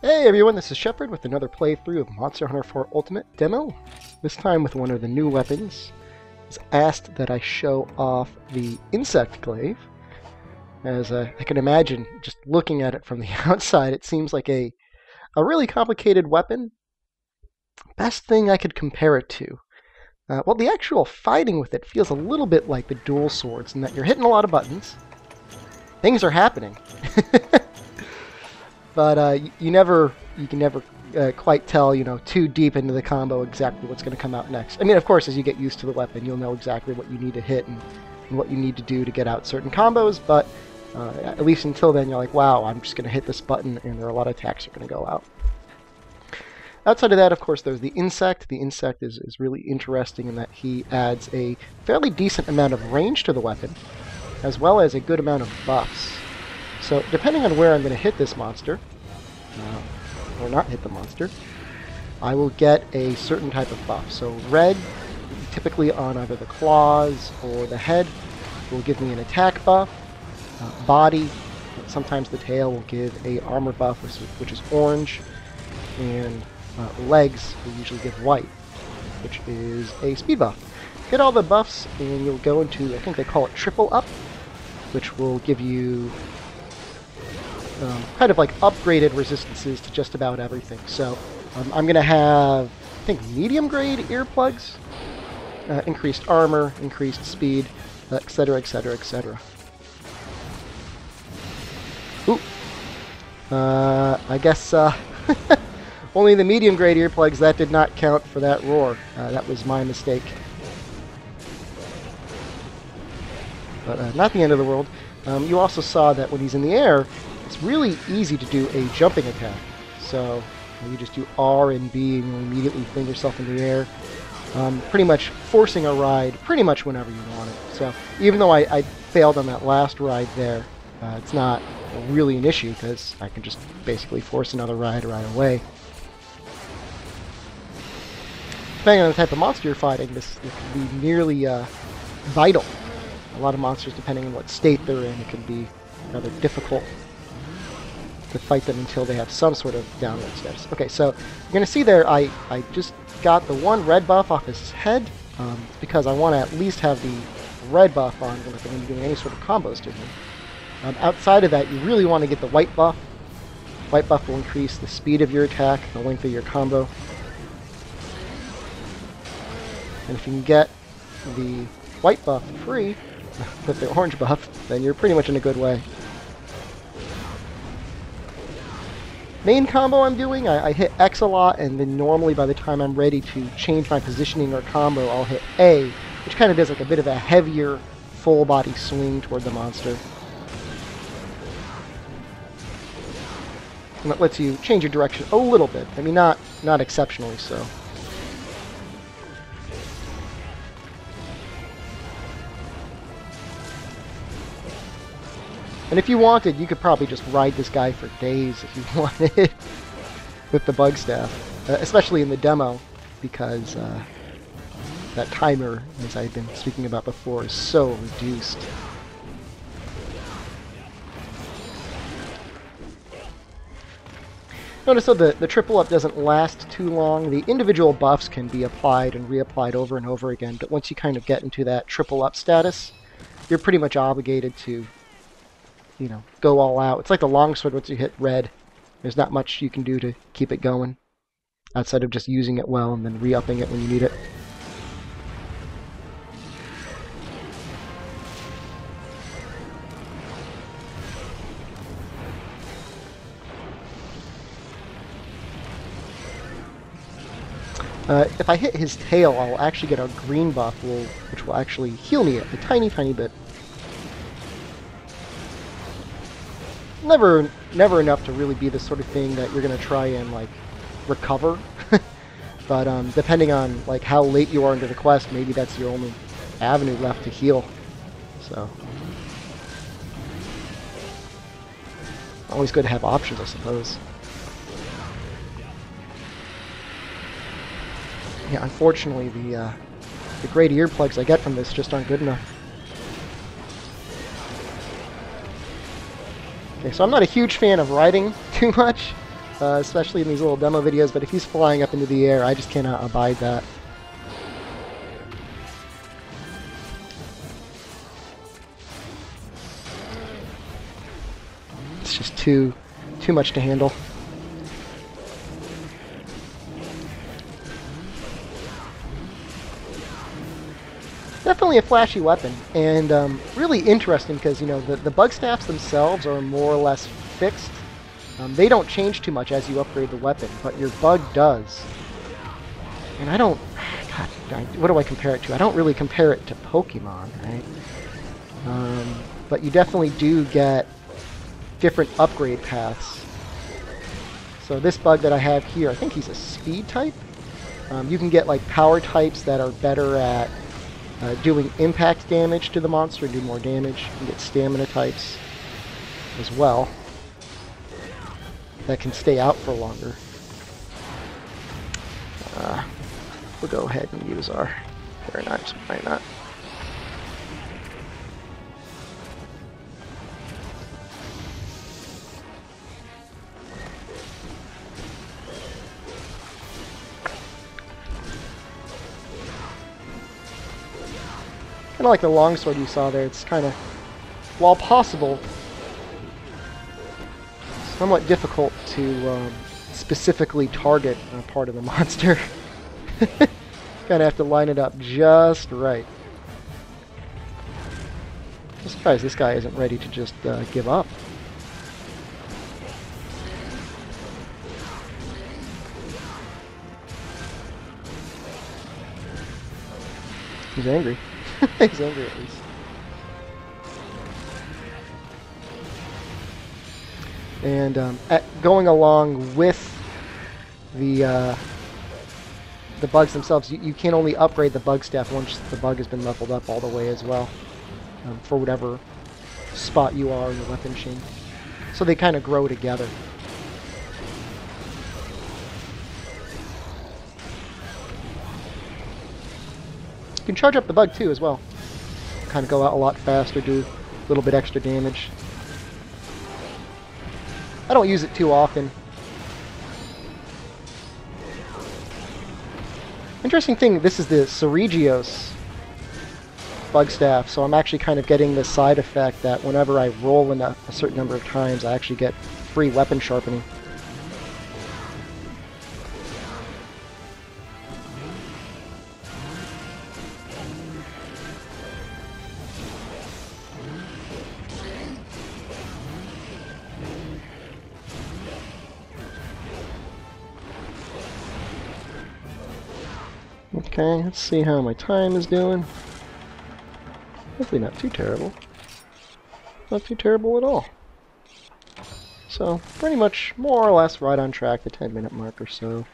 Hey everyone, this is Shepard with another playthrough of Monster Hunter 4 Ultimate Demo. This time with one of the new weapons. It's asked that I show off the Insect Glaive. As I can imagine, just looking at it from the outside, it seems like a really complicated weapon. Best thing I could compare it to. Well, the actual fighting with it feels a little bit like the dual swords in that you're hitting a lot of buttons. Things are happening. But you can never quite tell, too deep into the combo exactly what's going to come out next. I mean, of course, as you get used to the weapon, you'll know exactly what you need to hit and what you need to do to get out certain combos, but at least until then, you're like, wow, I'm just going to hit this button, and there are a lot of attacks that are going to go out. Outside of that, of course, there's the Insect. The Insect is really interesting in that he adds a fairly decent amount of range to the weapon, as well as a good amount of buffs. So, depending on where I'm going to hit this monster, or not hit the monster, I will get a certain type of buff. So, red, typically on either the claws or the head, will give me an attack buff. Body, sometimes the tail will give a armor buff, which is orange. And legs will usually give white, which is a speed buff. Hit all the buffs, and you'll go into, I think they call it triple up, which will give you kind of like upgraded resistances to just about everything. So I'm going to have, I think, medium grade earplugs, increased armor, increased speed, etc., etc., etc. Ooh. I guess only the medium grade earplugs, that did not count for that roar. That was my mistake. But not the end of the world. You also saw that when he's in the air, it's really easy to do a jumping attack. So you just do R and B and you'll immediately fling yourself in the air, pretty much forcing a ride pretty much whenever you want it. So even though I failed on that last ride there, it's not really an issue because I can just basically force another ride right away. Depending on the type of monster you're fighting, this can be nearly vital. A lot of monsters, depending on what state they're in, it can be rather difficult to fight them until they have some sort of downward status. Okay, so you're going to see there I just got the one red buff off his head. It's because I want to at least have the red buff on when I'm doing any sort of combos to him. Outside of that, you really want to get the white buff. White buff will increase the speed of your attack, the length of your combo. And if you can get the white buff free with the orange buff, then you're pretty much in a good way. Main combo I'm doing, I hit X a lot, and then normally by the time I'm ready to change my positioning or combo, I'll hit A, which kind of does like a bit of a heavier full body swing toward the monster. And that lets you change your direction a little bit. I mean, not exceptionally so. And if you wanted, you could probably just ride this guy for days if you wanted with the bug staff, especially in the demo, because that timer, as I've been speaking about before, is so reduced. Notice though the triple up doesn't last too long. The individual buffs can be applied and reapplied over and over again, but once you kind of get into that triple up status, you're pretty much obligated to, go all out. It's like the longsword. Once you hit red, there's not much you can do to keep it going, outside of just using it well and then re-upping it when you need it. If I hit his tail, I'll actually get a green buff, which will actually heal me a tiny, tiny bit. Never enough to really be the sort of thing that you're going to try and, like, recover. But depending on, like, how late you are into the quest, maybe that's your only avenue left to heal. So, always good to have options, I suppose. Yeah, unfortunately, the great earplugs I get from this just aren't good enough. Okay, so I'm not a huge fan of riding too much. especially in these little demo videos, but if he's flying up into the air, I just cannot abide that. It's just too much to handle. Definitely a flashy weapon, and really interesting because, you know, the bug staffs themselves are more or less fixed. They don't change too much as you upgrade the weapon, but your bug does. And I don't... God, what do I compare it to? I don't really compare it to Pokemon, right? But you definitely do get different upgrade paths. So this bug that I have here, I think he's a speed type. You can get like power types that are better at doing impact damage to the monster and do more damage. You can get stamina types as well that can stay out for longer. We'll go ahead and use our hair knives. Why not? Kind of like the longsword you saw there. It's kind of, while possible, somewhat difficult to specifically target a part of the monster. Kind of have to line it up just right. I'm surprised this guy isn't ready to just give up. He's angry. He's angry at least. And going along with the bugs themselves, you can only upgrade the bug staff once the bug has been leveled up all the way as well, for whatever spot you are in the weapon chain. So they kind of grow together. You can charge up the bug too as well. Kind of go out a lot faster, do a little bit extra damage. I don't use it too often. Interesting thing, this is the Ceregios bug staff, so I'm actually kind of getting the side effect that whenever I roll in a certain number of times, I actually get free weapon sharpening. Okay, let's see how my time is doing. Hopefully not too terrible. Not too terrible at all. So, pretty much more or less right on track, the 10-minute mark or so.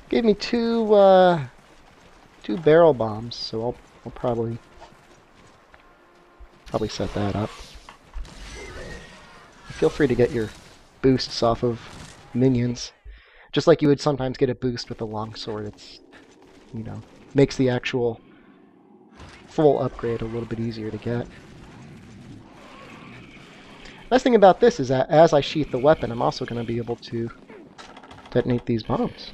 Gave me two barrel bombs, so I'll probably set that up. Feel free to get your boosts off of minions. Just like you would sometimes get a boost with a longsword. It's, you know, makes the actual full upgrade a little bit easier to get. Nice thing about this is that as I sheath the weapon, I'm also going to be able to detonate these bombs.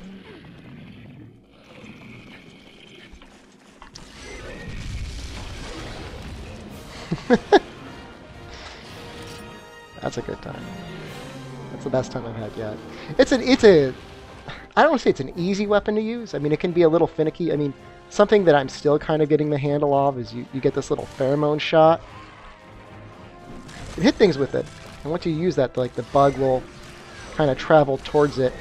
That's a good time. That's the best time I've had yet. It's a I don't want to say it's an easy weapon to use. I mean, it can be a little finicky. I mean, something that I'm still kind of getting the handle of is you get this little pheromone shot. You hit things with it, and once you use that, like, the bug will kind of travel towards it.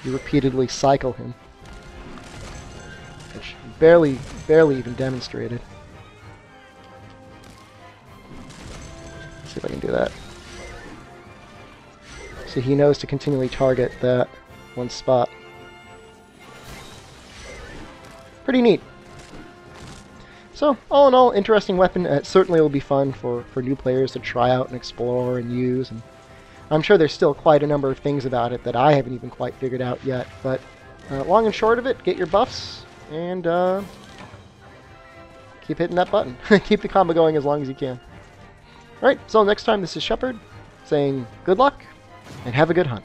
You repeatedly cycle him, which barely even demonstrated. See if I can do that. So he knows to continually target that one spot. Pretty neat. So, all in all, interesting weapon. It certainly will be fun for new players to try out and explore and use. And I'm sure there's still quite a number of things about it that I haven't even quite figured out yet. But long and short of it, get your buffs, and keep hitting that button. Keep the combo going as long as you can. Alright, so next time, this is Shepard saying good luck, and have a good hunt.